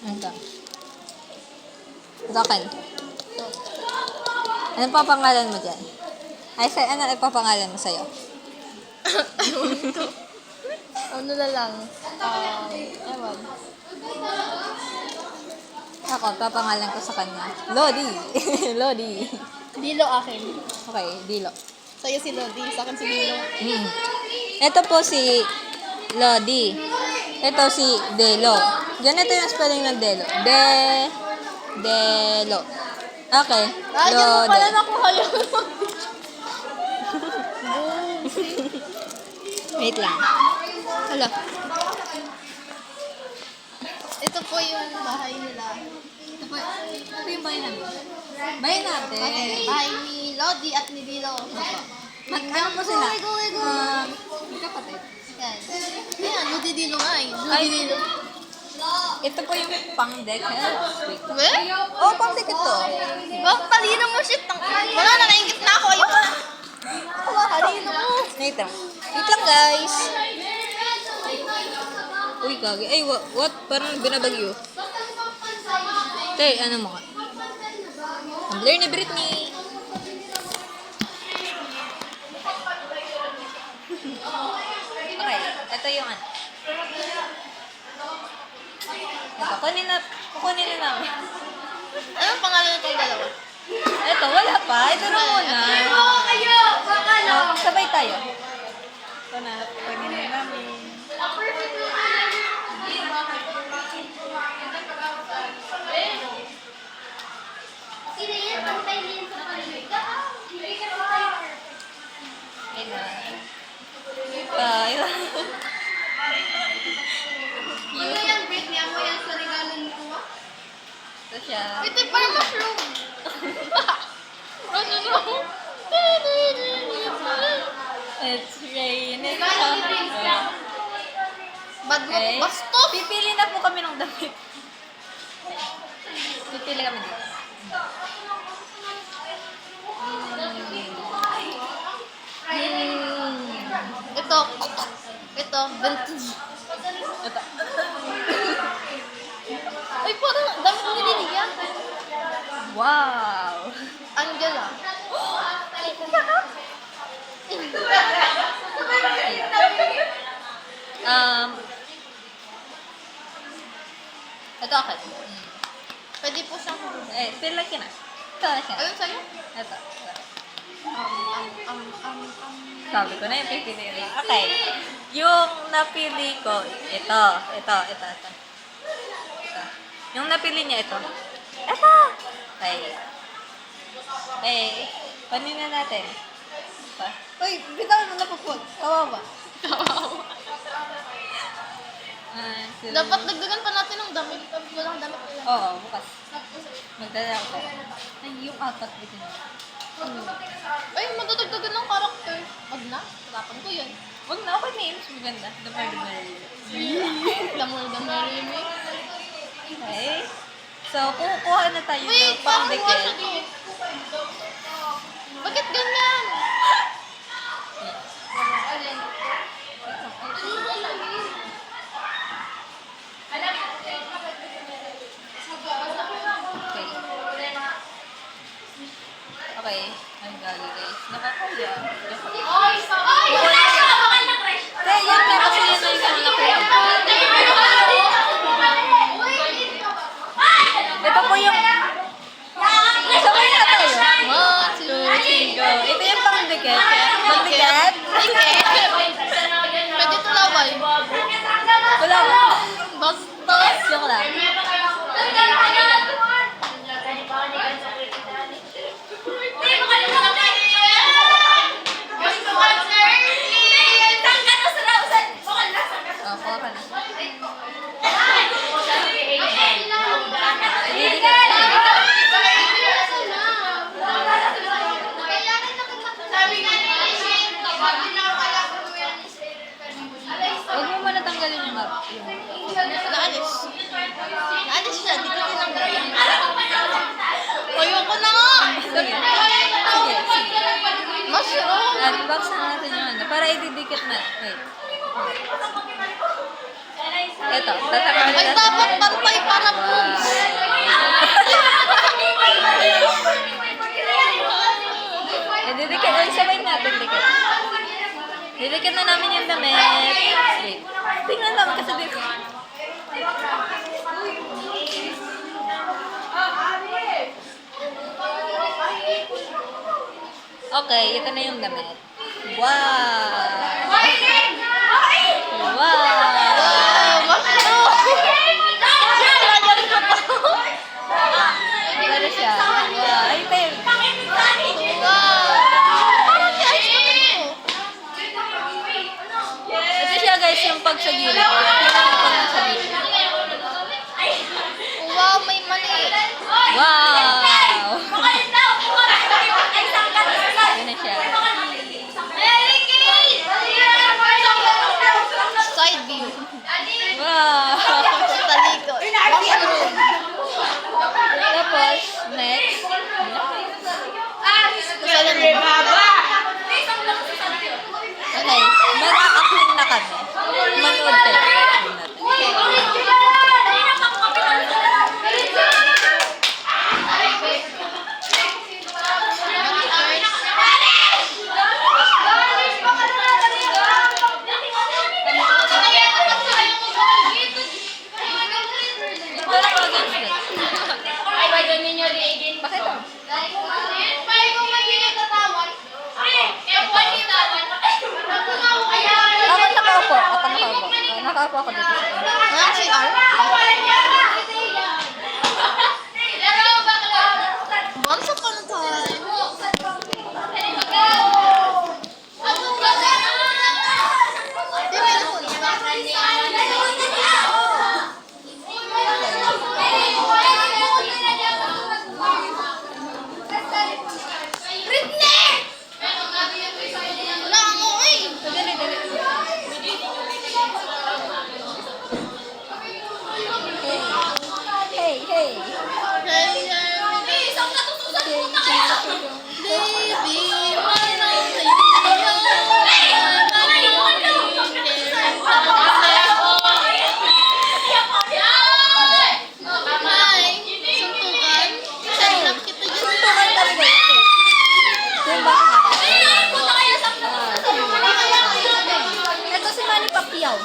Ito. Ito akin. Ano pa pangalan mo dyan? Ay, ano ipapangalan mo sa'yo? Ano na lang? Ewan. Ako, papangalan ko sa kanya. Lodi. Lodi. Dilo akin. Okay, Dilo. Sa'yo si Lodi, sa akin si Dilo. Ito po si Lodi. Ito si Delo. Ganito yung spelling ng Delo. Delo. Okay. Ganun pala nakuha yun. Wait lang. Hala. Ito po yung bahay nila. Ito yung bahay namin. Bahay natin. Bahay ni Lodi at ni Dilo. Ano po sila? Magkapatid. Yan. Ayan, Lodi Dilo nga eh. Lodi Dilo. Ito po yung pang-deck. Wait. Weh? Oh, pang-deck ito. Talino mo, shit. Wala na, naingit na ako. Ayoko na. Talino mo. Wait lang. Wait lang, guys. Uy, kagi. Ay, what? Parang binabagyo. Tay, ano mo ka? Tumblr ni Britney. Okay, ito yung ano. Ito, kunin na namin. Anong pangalan nitong dalawa? Ito, wala pa. Ito na muna. Sabay tayo. Ito na, kunin na namin. Ano yan, Britney? Ano yan sa regalo ni Kuwa? Ito siya. Ito parang mushroom. Mushroom. It's raining. Bad mo, Okay. bastos. Pipili na po kami ng damit. Pipili kami dito. Ito, vintage. Ito. Ay, parang dami ko nililiyan. Wow! Angela. Ito akin. Pwede po siyang Feel like yun ah. Ito na siya. Ayun sa'yo? Ito. Um. Sabi ko na yung pipili ko. Okay. Yung napili ko, ito. Yung napili niya, ito. Ito! Okay. Okay. Panin na natin. Ito. Uy, bitawan mo na po po. Kawawa. Dapat dagdagan pa natin ng damit. Walang damit nila. Oo, bukas. Magdala ako. Ay, yung apat dito na. Ay, madadagdagan ng karakter. Wag na. Harapan ko yan. Huwag na, okay na yun. Mas maganda. The Lamor the Merry. Okay. So, kukuha na tayo Wait, ng parang wala pang-deket. siya dito. Bakit ganyan? Okay. Ang gali, guys. Nakakaya. Ay! Kaya yan nga kasi yan na yung nakuha. Ito po yung... Sabay na tayo. 1, 2, 3, Go. Ito yung pang-deket. Pang-deket? Pwede ito laway. Wala ba? Bastos. Joke lang. Oh, kuha ka na. Huwag mo muna tanggalin yung app. Naalis. Naalis siya. Di ko tinanggal. Ayoko na nga. Sige. Mushroom. Unbox na natin yung ano. Para ididikit na. Wait. Ito. Tatanggalin Ay, natin. dapat pantay para po. Okay, ito na yung damit. Wow! Wow! Ano siya? Wow! Ay, tayo. Ito siya guys, yung pag sa gilid. Tingnan mo pag sa gilid. Wow, may mali. Wow! Yan na siya. Side view. Wow! Sa talikod. Mushroom. Tapos, next. Okay, mag-a-acting na kami. Manood tayo. Ako nakaupo. Nakaupo ako dito. Walang CR? Once upon a time. Di ba yun? Wala ako eh. Hey, hey. Suntukan talaga ito. Diba? Ito si Manny Pacquiao.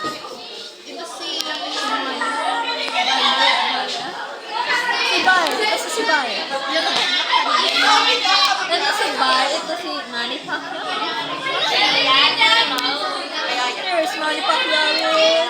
Si Bar. Ito si Bar. Ito si Bar. Ito si Manny Pacquiao. Here's Manny Pacquiao with...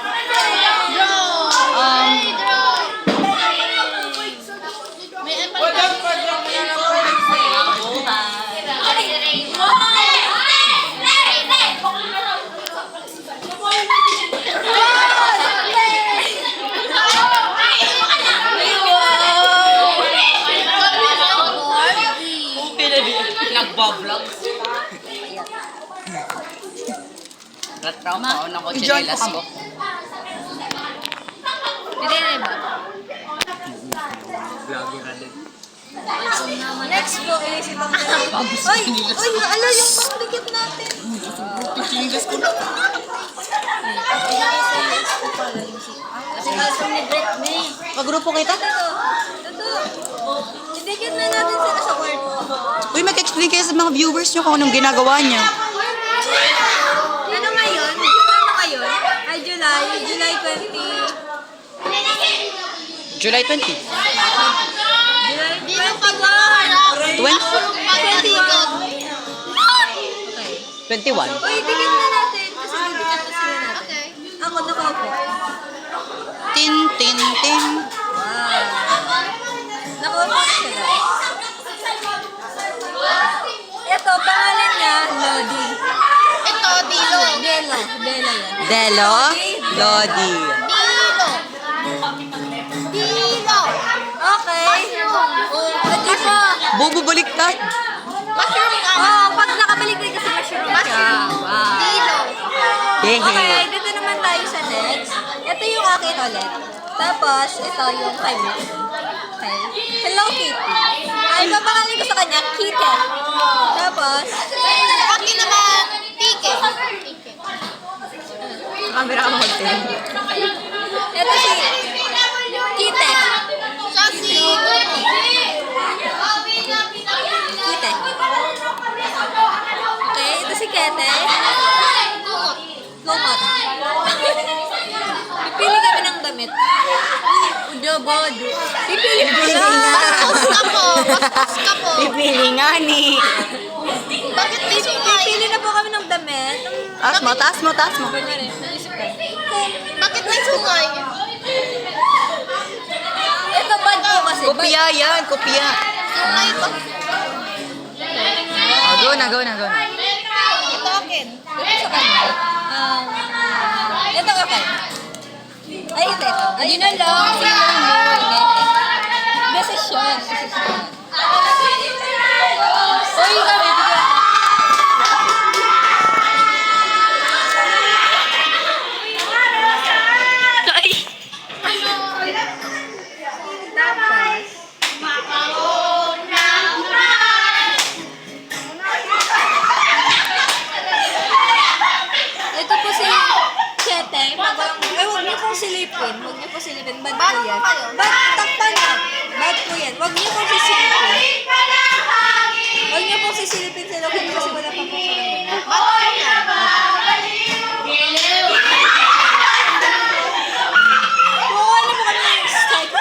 Nagbablog. Ratraw pa ako ng kotsinelas ko. Hindi na iba. Vlogger na din. Next po is itong... Uy! Uy! Ala yung pangdikit natin! Chingas ko na. Kasi halsong ni Brett me. Pagrupo kita? Ito. Idikit na natin sila sa court. Uy, mag-explain kayo sa mga viewers nyo kung anong ginagawa niyo. Ano ngayon? Ano ngayon? Ay, July 20. July 20. July Di na pagmamaharap. 20? Pagtalikod. Okay. 21. Uy, dikit na natin. Kasi didikit na sila natin. Okay. Ako, nakaupo. Tin, tin, tin. Wow. Nakaupo sila. Ito, pangalan niya, Lodi. Ito, Dilo. Delo. Delo yan. Delo. Lodi. Dilo. Okay. Oh, di ba? Bobo baliktad. Mushroom ka. Oh, pag nakabalik rin kasi mushroom siya. Wow. Dilo. Okay, Hehe. dito naman tayo sa next. Ito yung akin ulit. Tapos, ito yung kay mo. Okay. Hello, Kitty. Ay, papangalan ko sa kanya, Kitty. Tapos, Akin naman, Tike. Camera ka mag-tin. ito si Kitty. Siya si Kitty. Okay, ito si Kete. Lumot. Pipili kami ng damit. Udabodo. Pipili mo lang. Bastos ka po. Bastos ka po. Pipili nga ni. Bakit may sungay? Pili na po kami ng damit. Taas mo, taas mo, taas mo. Isip ka. Bakit may sungay? Ito bad po kasi. Kopya yan, kopya. Sungay ba? Oh, go na, go na, go na. Ito akin. Ito sa kanya. Ito ka kay. Ay, ito. Ay, na lang. Sino mo? Desisyon. Uy, kami. Ito po si Chete. Huwag niyo pong silipin. Huwag niyo pong silipin. Bad po Bad yan. po kayo? Takpan na. Bad po yan. Huwag niyo pong sisilipin. Huwag niyo pong sisilipin sa loob kasi wala pa po siya. Bakit yan? Oo, ano po kami yung strike?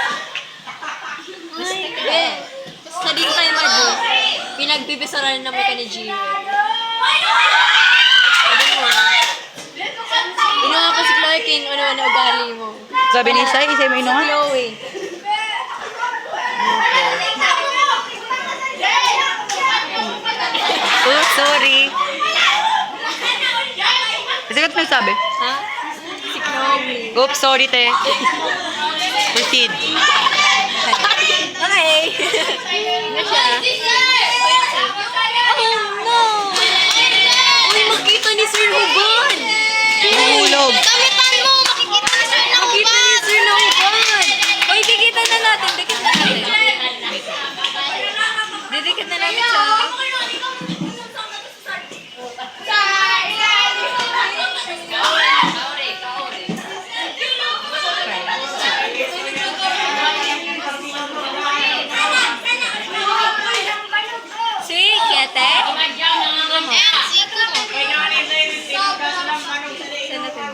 Sa din tayo madu, pinagbibisaran namin ka ni Gio. Inuha ko si Chloe King, ano na ugali mo. Sabi ni Sai, isay mo inuha? Chloe. Oh, sorry. Kasi ka nagsabi? Ha? Si Chloe. Oops, sorry, te. Proceed. Okay. Ano siya? Oh no! Uy, magkita ni Sir Hugon! Mahulog. Gamitan mo! Makikita na siya ng Magkita ni Sir Hugon! Uy, kikita na natin. Dikit na natin. Didikit na namin siya. Si Kiete? Ayan, siko mo. Saan natin? Left out.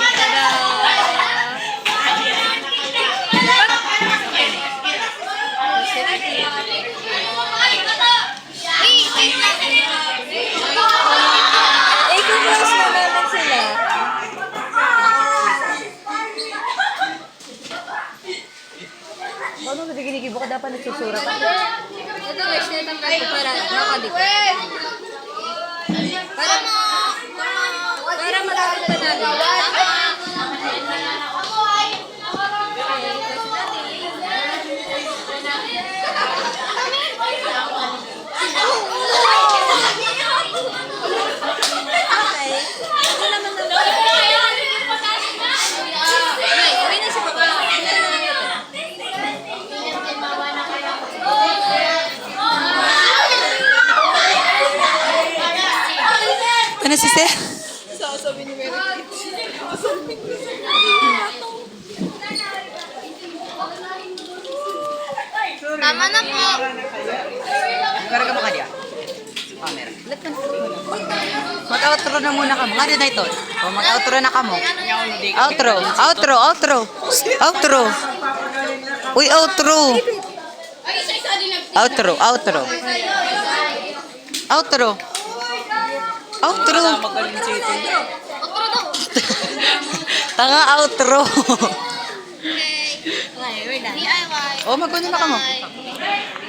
Tada! Wait lang. I-close na namin sila. Ano na ginigibo ka? Dapat nagsusurat ako. Ito guys, tinatanggal ko para nakadikit. Para matapos na namin. Okay. Ito naman na lang. Uwi na si Papa. Ito na lang ito. Ano si Sir? Tama na po. Para ka maka diya? Camera. Mag-outro na muna ka mo. Nga na ito. O, mag-outro na ka mo. Outro. Outro. Outro. Outro. Uy, outro. Outro. Outro. Outro. Outro. Otro daw. Tanga outro. Okay. Okay, we're done. DIY. O, mag-ano na ka mo. Bye.